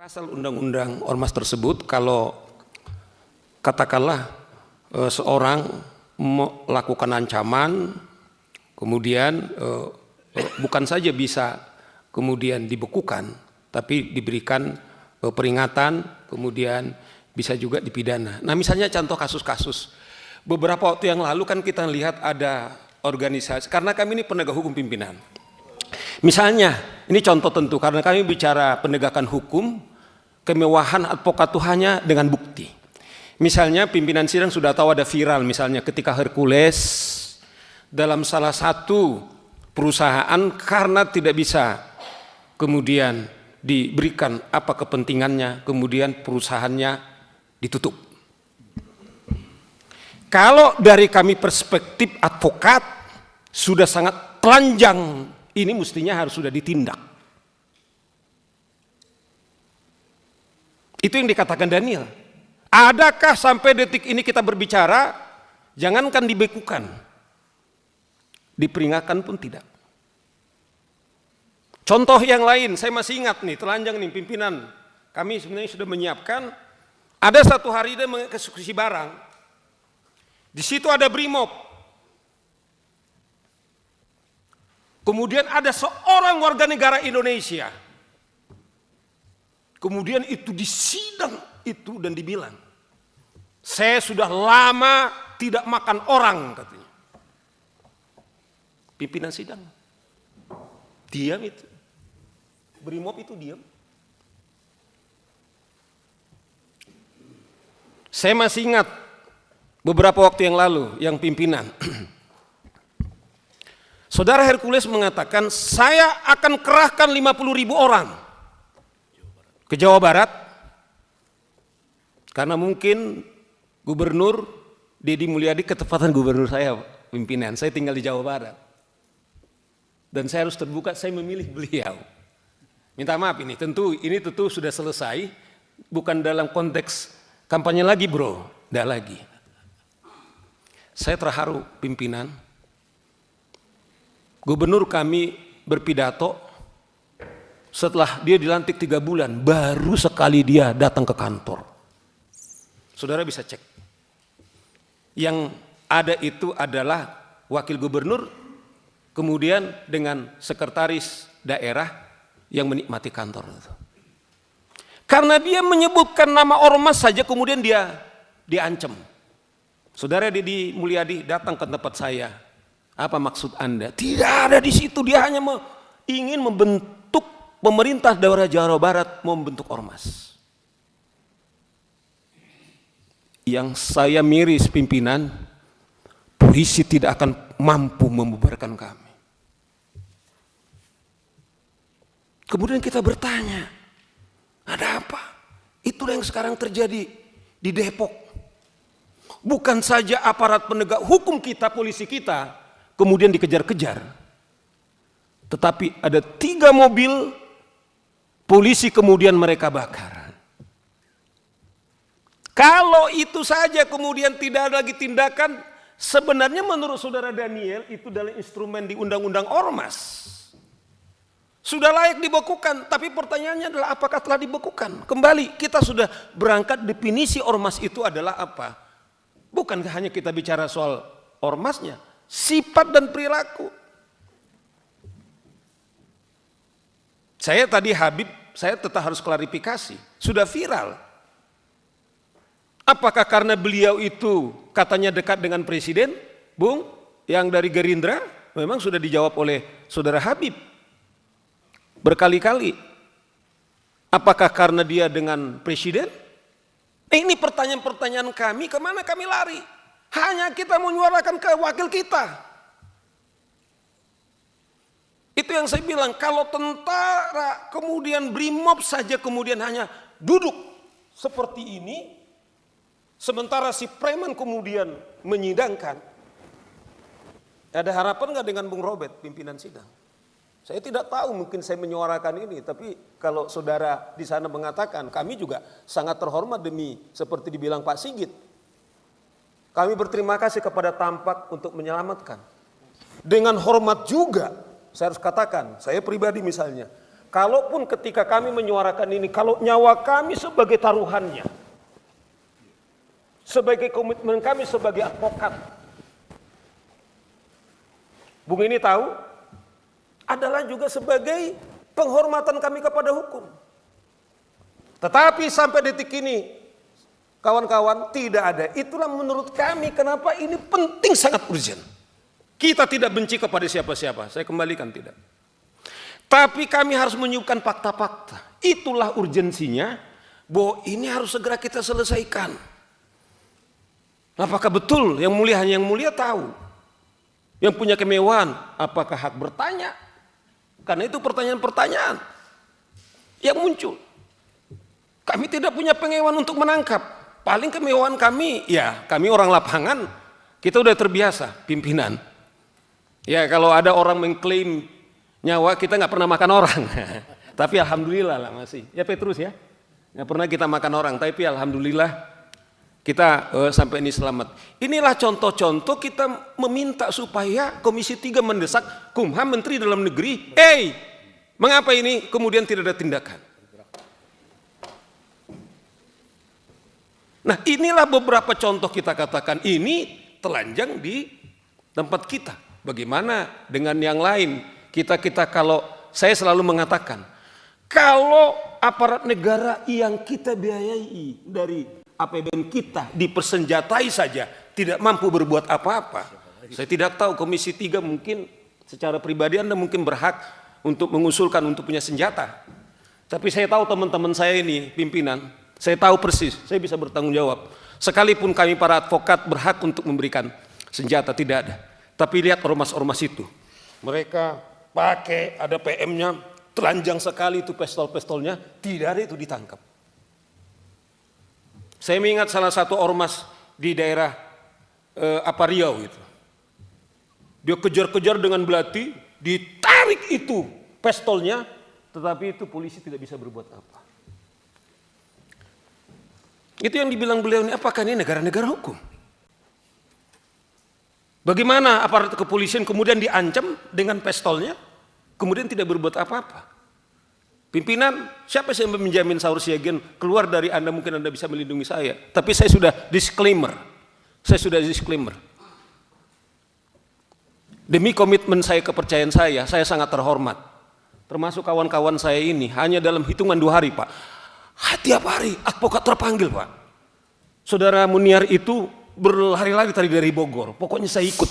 Pasal undang-undang ormas tersebut, kalau katakanlah seorang melakukan ancaman, kemudian bukan saja bisa kemudian dibekukan, tapi diberikan peringatan, kemudian bisa juga dipidana. Nah, misalnya contoh kasus-kasus beberapa waktu yang lalu kan kita lihat ada organisasi, karena kami ini penegak hukum pimpinan. Misalnya, ini contoh tentu karena kami bicara penegakan hukum, kemewahan advokat itu hanya dengan bukti. Misalnya pimpinan sidang sudah tahu ada viral, misalnya ketika Hercules dalam salah satu perusahaan karena tidak bisa kemudian diberikan apa kepentingannya, kemudian perusahaannya ditutup. Kalau dari kami perspektif advokat sudah sangat telanjang, ini mestinya harus sudah ditindak. Itu yang dikatakan Daniel. Adakah sampai detik ini kita berbicara, jangankan dibekukan, diperingatkan pun tidak. Contoh yang lain, saya masih ingat nih, telanjang nih pimpinan. Kami sebenarnya sudah menyiapkan, ada satu hari dia mengeksekusi barang. Di situ ada Brimob. Kemudian ada seorang warga negara Indonesia. Kemudian itu disidang itu dan dibilang, saya sudah lama tidak makan orang, katanya. Pimpinan sidang diam itu. Brimob itu diam. Saya masih ingat beberapa waktu yang lalu yang pimpinan Saudara Hercules mengatakan, saya akan kerahkan 50.000 orang ke Jawa Barat, karena mungkin Gubernur Deddy Mulyadi ketepatan gubernur saya, pimpinan. Saya tinggal di Jawa Barat. Dan saya harus terbuka, saya memilih beliau. Minta maaf ini tentu sudah selesai, bukan dalam konteks kampanye lagi bro, tidak lagi. Saya terharu pimpinan. Gubernur kami berpidato, setelah dia dilantik 3 bulan, baru sekali dia datang ke kantor. Saudara bisa cek. Yang ada itu adalah wakil gubernur, kemudian dengan sekretaris daerah yang menikmati kantor itu. Karena dia menyebutkan nama ormas saja, kemudian dia diancam. Saudara Deddy Mulyadi datang ke tempat saya. Apa maksud Anda? Tidak ada di situ, dia hanya ingin membentuk pemerintah daerah Jawa Barat, membentuk ormas. Yang saya miris pimpinan, polisi tidak akan mampu membubarkan kami. Kemudian kita bertanya, ada apa? Itulah yang sekarang terjadi di Depok. Bukan saja aparat penegak hukum kita, polisi kita, kemudian dikejar-kejar, tetapi ada 3 mobil polisi kemudian mereka bakar. Kalau itu saja kemudian tidak ada lagi tindakan, sebenarnya menurut saudara Daniel itu adalah instrumen di undang-undang ormas. Sudah layak dibekukan, tapi pertanyaannya adalah apakah telah dibekukan? Kembali kita sudah berangkat definisi ormas itu adalah apa? Bukan hanya kita bicara soal ormasnya, sifat dan perilaku. Saya tadi Habib, saya tetap harus klarifikasi. Sudah viral. Apakah karena beliau itu katanya dekat dengan presiden, Bung, yang dari Gerindra? Memang sudah dijawab oleh saudara Habib berkali-kali. Apakah karena dia dengan presiden? Ini pertanyaan-pertanyaan kami, kemana kami lari? Hanya kita menyuarakan ke wakil kita. Itu yang saya bilang, kalau tentara kemudian Brimob saja kemudian hanya duduk seperti ini, sementara si preman kemudian menyidangkan. Ada harapan nggak dengan Bung Robert pimpinan sidang? Saya tidak tahu, mungkin saya menyuarakan ini, tapi kalau saudara di sana mengatakan, kami juga sangat terhormat demi seperti dibilang Pak Sigit. Kami berterima kasih kepada Tampak untuk menyelamatkan. Dengan hormat juga, saya harus katakan, saya pribadi misalnya, kalaupun ketika kami menyuarakan ini, kalau nyawa kami sebagai taruhannya, sebagai komitmen kami sebagai advokat, Bung ini tahu, adalah juga sebagai penghormatan kami kepada hukum. Tetapi sampai detik ini, kawan-kawan, tidak ada. Itulah menurut kami kenapa ini penting, sangat urgent. Kita tidak benci kepada siapa-siapa, saya kembalikan tidak. Tapi kami harus menyuguhkan fakta-fakta. Itulah urgensinya, bahwa ini harus segera kita selesaikan. Apakah betul yang mulia hanya yang mulia tahu? Yang punya kemewahan, apakah hak bertanya? Karena itu pertanyaan-pertanyaan yang muncul. Kami tidak punya pengewahan untuk menangkap. Paling kemewahan kami, ya kami orang lapangan, kita udah terbiasa pimpinan. Ya kalau ada orang mengklaim nyawa, kita nggak pernah makan orang. Tapi alhamdulillah lah masih. Ya Petrus ya, nggak pernah kita makan orang. Tapi alhamdulillah kita sampai ini selamat. Inilah contoh-contoh kita meminta supaya Komisi 3 mendesak Kumham, Menteri Dalam Negeri, mengapa ini kemudian tidak ada tindakan? Nah inilah beberapa contoh kita katakan ini telanjang di tempat kita. Bagaimana dengan yang lain? Kita kalau saya selalu mengatakan, kalau aparat negara yang kita biayai dari APBN kita dipersenjatai saja tidak mampu berbuat apa-apa. Saya tidak tahu Komisi 3 mungkin secara pribadi Anda mungkin berhak untuk mengusulkan untuk punya senjata. Tapi saya tahu teman-teman saya ini pimpinan, saya tahu persis, saya bisa bertanggung jawab. Sekalipun kami para advokat berhak untuk memberikan senjata, tidak ada. Tapi lihat ormas-ormas itu, mereka pakai ada PM-nya, telanjang sekali itu pistol-pistolnya, tidak ada itu ditangkap. Saya mengingat salah satu ormas di daerah Riau itu. Dia kejar-kejar dengan belati, ditarik itu pistolnya, tetapi itu polisi tidak bisa berbuat apa. Itu yang dibilang beliau ini, apakah ini negara-negara hukum? Bagaimana aparat kepolisian kemudian diancam dengan pistolnya, kemudian tidak berbuat apa-apa? Pimpinan, siapa yang menjamin Saur Siagian keluar dari Anda, mungkin Anda bisa melindungi saya. Tapi saya sudah disclaimer. Demi komitmen saya, kepercayaan saya sangat terhormat. Termasuk kawan-kawan saya ini, hanya dalam hitungan 2 hari Pak. Tiap hari advokat terpanggil Pak. Saudara Muniar itu berlari-lari tadi dari Bogor, pokoknya saya ikut.